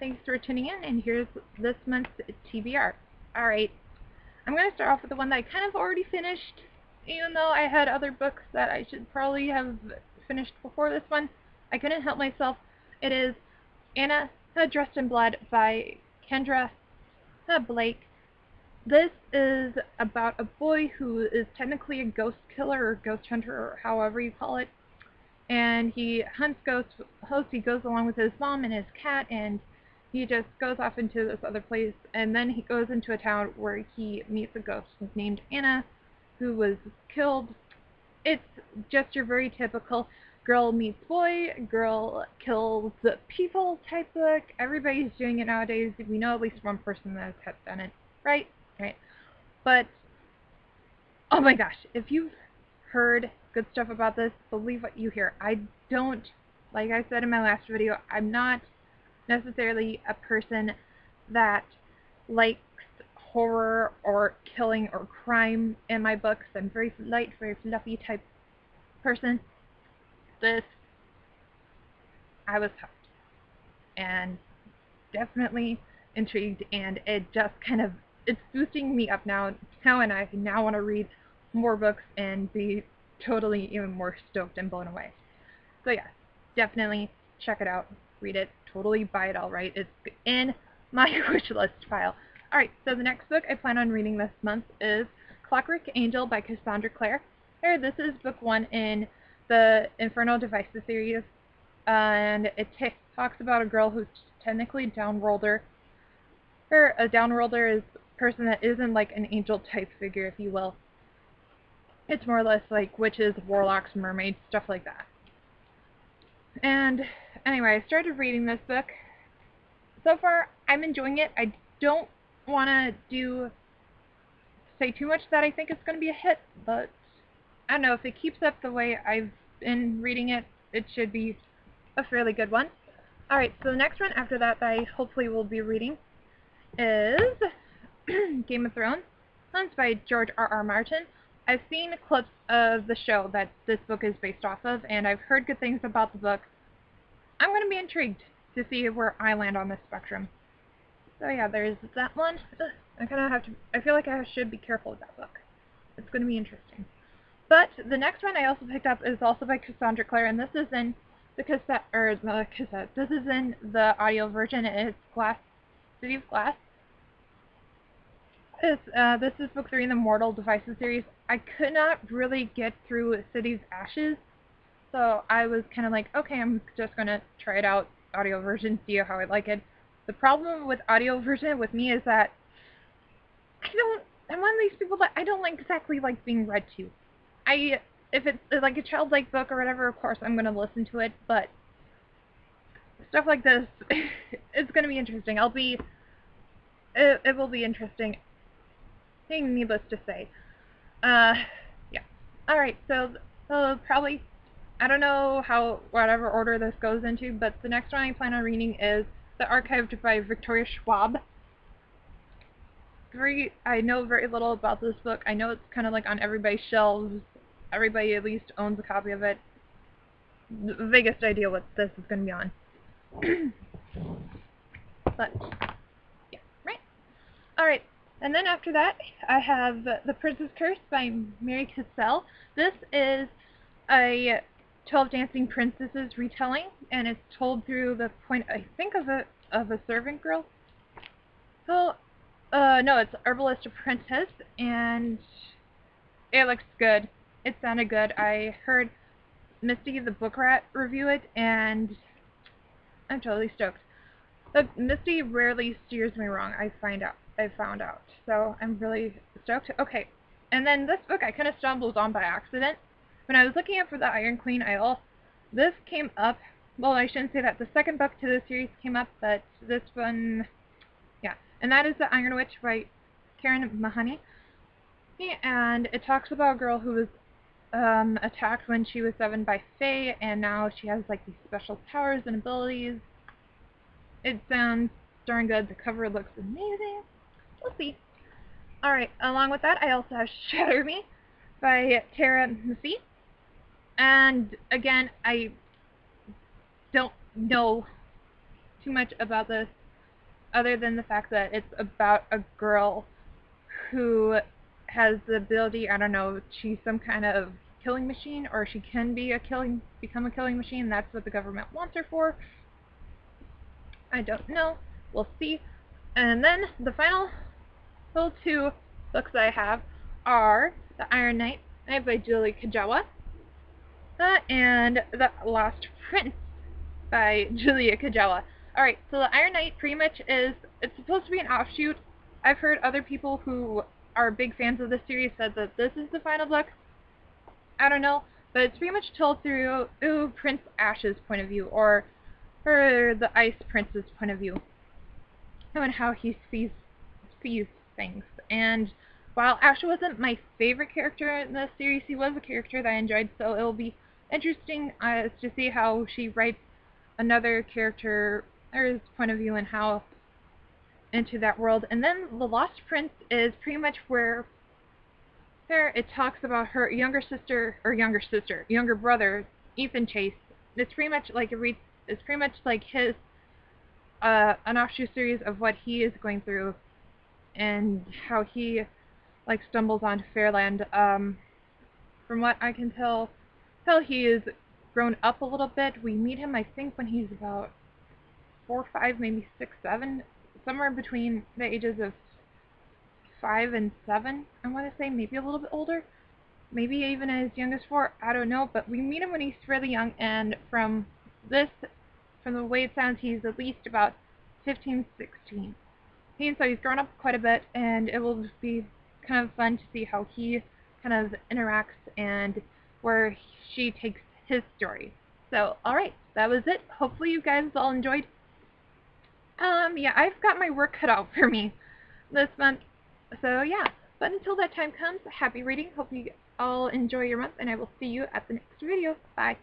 Thanks for tuning in, and here's this month's TBR. Alright, I'm going to start off with the one that I kind of already finished, even though I had other books that I should probably have finished before this one. I couldn't help myself. It is Anna, Dressed in Blood by Kendra Blake. This is about a boy who is technically a ghost killer or ghost hunter, or however you call it. And he hunts ghosts. He goes along with his mom and his cat, and he just goes off into this other place. And then he goes into a town where he meets a ghost named Anna, who was killed. It's just your very typical girl meets boy, girl kills people type book. Everybody's doing it nowadays. We know at least one person that has done it. Right? Right. But, oh my gosh, if you've heard good stuff about this, believe what you hear. I don't, like I said in my last video, I'm not necessarily a person that likes horror or killing or crime in my books. I'm very light, very fluffy type person. This, I was hooked and definitely intrigued, and it just kind of, it's boosting me up now, and I now want to read more books and be totally even more stoked and blown away. So yeah, definitely check it out, read it, totally buy it outright. It's in my wish list pile. Alright, so the next book I plan on reading this month is Clockwork Angel by Cassandra Clare. This is book 1 in the Infernal Devices series, and it talks about a girl who's technically downworlder. A downworlder is a person that isn't like an angel type figure, if you will. It's more or less like witches, warlocks, mermaids, stuff like that. And anyway, I started reading this book. So far, I'm enjoying it. I don't want to say too much that I think it's going to be a hit, but I don't know, if it keeps up the way I've been reading it, it should be a fairly good one. Alright, so the next one after that I hopefully will be reading is Game of Thrones. It's by George R.R. Martin. I've seen clips of the show that this book is based off of, and I've heard good things about the book. I'm going to be intrigued to see where I land on this spectrum. So yeah, there's that one. I feel like I should be careful with that book. It's going to be interesting. But the next one I also picked up is also by Cassandra Clare, and this is in the this is in the audio version. It's City of Glass. This is book 3 in the Mortal Devices series. I could not really get through City of Ashes, so I was kind of like, okay, I'm just gonna try it out, audio version, see how I like it. The problem with audio version with me is that I'm one of these people that I don't exactly like being read to. If it's like a childlike book or whatever, of course I'm gonna listen to it, but stuff like this, it's gonna be interesting. It will be interesting. Needless to say. Yeah. Alright, so probably, I don't know whatever order this goes into, but the next one I plan on reading is The Archived by Victoria Schwab. I know very little about this book. I know it's kind of like on everybody's shelves. Everybody at least owns a copy of it. The biggest idea what this is going to be on. But, yeah, right? Alright. And then after that, I have The Prince's Curse by Merrie. This is a 12 Dancing Princesses retelling, and it's told through the point, I think, of a servant girl. So, no, it's Herbalist Apprentice, and it looks good. It sounded good. I heard Misty the Book Rat review it, and I'm totally stoked. But Misty rarely steers me wrong, I found out. So I'm really stoked. Okay, and then this book I kind of stumbled on by accident. When I was looking up for the Iron Queen, this came up. Well, I shouldn't say that. The second book to the series came up, but this one, yeah. And that is The Iron Witch by Mahoney. And it talks about a girl who was attacked when she was 7 by Fae, and now she has like these special powers and abilities. It sounds darn good. The cover looks amazing. We'll see. Alright, along with that, I also have Shatter by Tahereh. And again, I don't know too much about this. other than the fact that it's about a girl who has the ability, I don't know, she's some kind of killing machine, or she can become a killing machine. That's what the government wants her for. I don't know. We'll see. And then the final two books that I have are The Iron Knight by Julia Kagawa and The Lost Prince by Julia Kagawa. Alright, so The Iron Knight pretty much it's supposed to be an offshoot. I've heard other people who are big fans of the series said that this is the final book. I don't know, but it's pretty much told through Prince Ash's point of view, or the Ice Prince's point of view, and how he sees things. And while Ash wasn't my favorite character in the series, he was a character that I enjoyed, so it'll be interesting to see how she writes another character's point of view and how into that world. And then The Lost Prince is pretty much where it talks about her younger brother, Ethan Chase. It's pretty much like his an offshoot series of what he is going through and how he like stumbles onto Fairland. From what I can tell he is grown up a little bit. We meet him, I think, when he's about 4 or 5, maybe 6, 7, somewhere between the ages of 5 and 7, I want to say, maybe a little bit older, maybe even as young as 4, I don't know, but we meet him when he's really young, and from the way it sounds, he's at least about 15, 16. And so he's grown up quite a bit, and it will be kind of fun to see how he kind of interacts and where she takes his story. So, alright, that was it. Hopefully you guys all enjoyed. Yeah, I've got my work cut out for me this month. So, yeah. But until that time comes, happy reading. Hope you all enjoy your month, and I will see you at the next video. Bye.